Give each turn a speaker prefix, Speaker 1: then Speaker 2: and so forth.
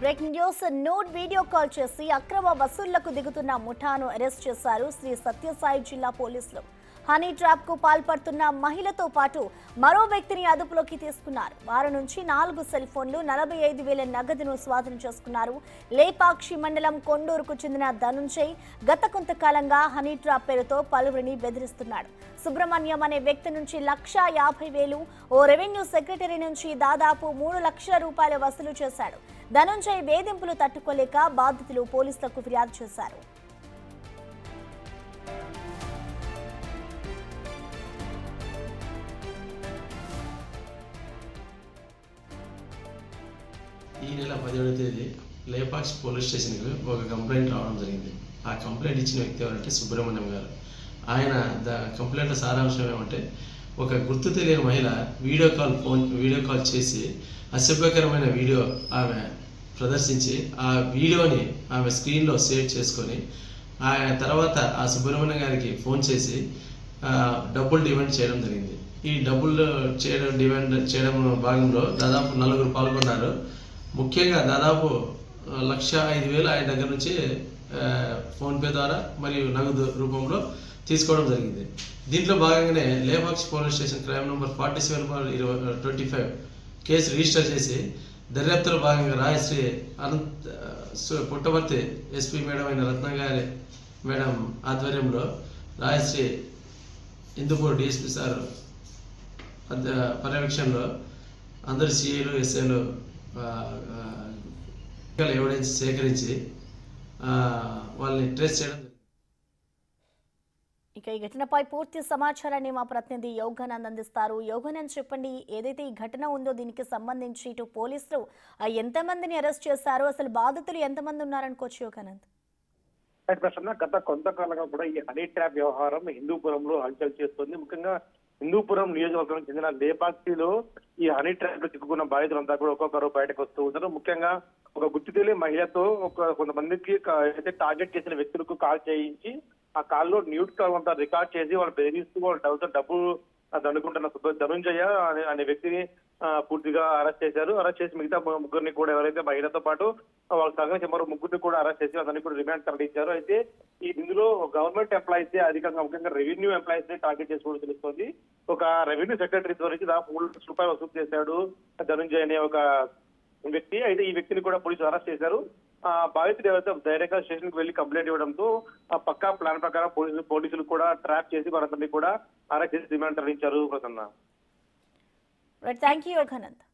Speaker 1: Breaking news note video call చేసి అక్రమ వసూళ్లకు దిగుతున్న ముఠాను అరెస్ట్ చేశారు శ్రీ సత్యసాయి జిల్లా పోలీసులు. హనీ ట్రాప్ కు పాల్పడుతున్న మహిళతో పాటు మరో వ్యక్తిని అదుపులోకి తీసుకున్నారు. వారి నుంచి 4 సెల్ ఫోన్లు 45,000 నగదును స్వాధీనం చేసుకున్నారు. లేపాక్షి మండలం కొండూరుకు చెందిన ధనుంజయ్ గత కొంతకాలంగా హనీ ట్రాప్ పేరుతో పలువురిని బెదిరిస్తున్నాడు. సుబ్రహ్మణ్యం అనే వ్యక్తి నుంచి 1,50,000, ఓ రెవెన్యూ సెక్రటరీ నుంచి దాదాపు 3 లక్షల రూపాయల వసూలు చేశాడు. ధనుంజయ్ వేధింపులు తట్టుకోలేక బాధితులు పోలీసులకు ఫిర్యాదు చేశారు.
Speaker 2: ఈ నెల 17వ తేదీ లేపాక్షి పోలీస్ స్టేషన్కి ఒక కంప్లైంట్ రావడం జరిగింది. ఆ కంప్లైంట్ ఇచ్చిన వ్యక్తి ఎవరంటే సుబ్రహ్మణ్యం గారు. ఆయన కంప్లైంట్ సారాంశం ఏమంటే, ఒక గుర్తు తెలియని మహిళ వీడియో కాల్ చేసి అసభ్యకరమైన వీడియో ఆమె ప్రదర్శించి ఆ వీడియోని ఆమె స్క్రీన్లో సేవ్ చేసుకొని ఆ తర్వాత ఆ సుబ్రహ్మణ్యం గారికి ఫోన్ చేసి డబ్బులు డిమాండ్ చేయడం జరిగింది. ఈ డబ్బులు డిమాండ్ చేయడం భాగంలో దాదాపు 4 పాల్గొన్నారు. ముఖ్యంగా దాదాపు 1,05,000 ఆయన దగ్గర నుంచి ఫోన్పే ద్వారా మరియు నగదు రూపంలో తీసుకోవడం జరిగింది. దీంట్లో భాగంగానే Lepakshi police station crime number 47/25 case register చేసి దర్యాప్తులో భాగంగా రాయశ్రీ పుట్టపర్తి ఎస్పీ మేడం అయిన రత్నగారి మేడం ఆధ్వర్యంలో రాయశ్రీ హిందూపూర్ డిఎస్పీ సార్ పర్యవేక్షణలో అందరు సిఐలు ఎస్ఐలు ఎవిడెన్స్ సేకరించి వాళ్ళని ట్రేస్ చేయడం.
Speaker 1: ఇక ఈ ఘటనపై పూర్తి సమాచారాన్ని మా ప్రతినిధి యోగానంద్ అందిస్తారు. యోగానంద్, చెప్పండి, ఏదైతే ఈ ఘటన ఉందో దీనికి సంబంధించి ఇటు పోలీసులు ఎంతమందిని అరెస్ట్ చేశారు, అసలు బాధితులు ఎంతమంది ఉన్నారనుకోవచ్చు యోగానంద్?
Speaker 3: గత కొంతకాలంగా కూడా ఈ హనీ ట్రాప్ వ్యవహారం హిందూపురంలో హల్చల్ చేస్తుంది. ముఖ్యంగా హిందూపురం నియోజకవర్గం చెందిన లేపాక్షిలో ఈ హనీ ట్రాప్ లో చిక్కుకున్న బాధితులంతా కూడా ఒక్కొక్కరు బయటకు వస్తూ ఉంటారు. ముఖ్యంగా ఒక గుర్తు తెలియని మహిళతో కొంతమందికి అయితే టార్గెట్ చేసిన వ్యక్తులకు కాల్ చేయించి ఆ కాల్లో న్యూడ్ కాల్ అంతా రికార్డ్ చేసి వాళ్ళు బెదిరిస్తూ వాళ్ళ డబ్బు దండుకుంటున్న ధనుంజయ అనే వ్యక్తిని పూర్తిగా అరెస్ట్ చేశారు. అరెస్ట్ చేసి మిగతా ముగ్గురిని కూడా, ఎవరైతే మహిళతో పాటు వాళ్ళ సహకరించి మరో ముగ్గురిని కూడా అరెస్ట్ చేసి అతన్ని కూడా రిమాండ్ తరలించారు. అయితే ఇందులో గవర్నమెంట్ ఎంప్లాయీస్ అధికంగా ముఖ్యంగా రెవెన్యూ ఎంప్లాయీస్ ని టార్గెట్ చేసుకోవడం తెలుస్తోంది. ఒక రెవెన్యూ సెక్రటరీ నుంచి దాదాపు 3 లక్షల రూపాయలు వసూలు చేశాడు ధనుంజయ్ అనే ఒక వ్యక్తి. అయితే ఈ వ్యక్తిని కూడా పోలీసులు అరెస్ట్ చేశారు. బాధితుడు ఎవరైతే ధైర్యంగా స్టేషన్ కి వెళ్లి కంప్లైంట్ ఇవ్వడంతో పక్కా ప్లాన్ ప్రకారం పోలీసులు కూడా ట్రాప్ చేసి వారందరినీ కూడా అరెస్ట్ చేసి రిమాండ్ తరలించారు. ప్రసన్న.
Speaker 1: Thank you Yoganand.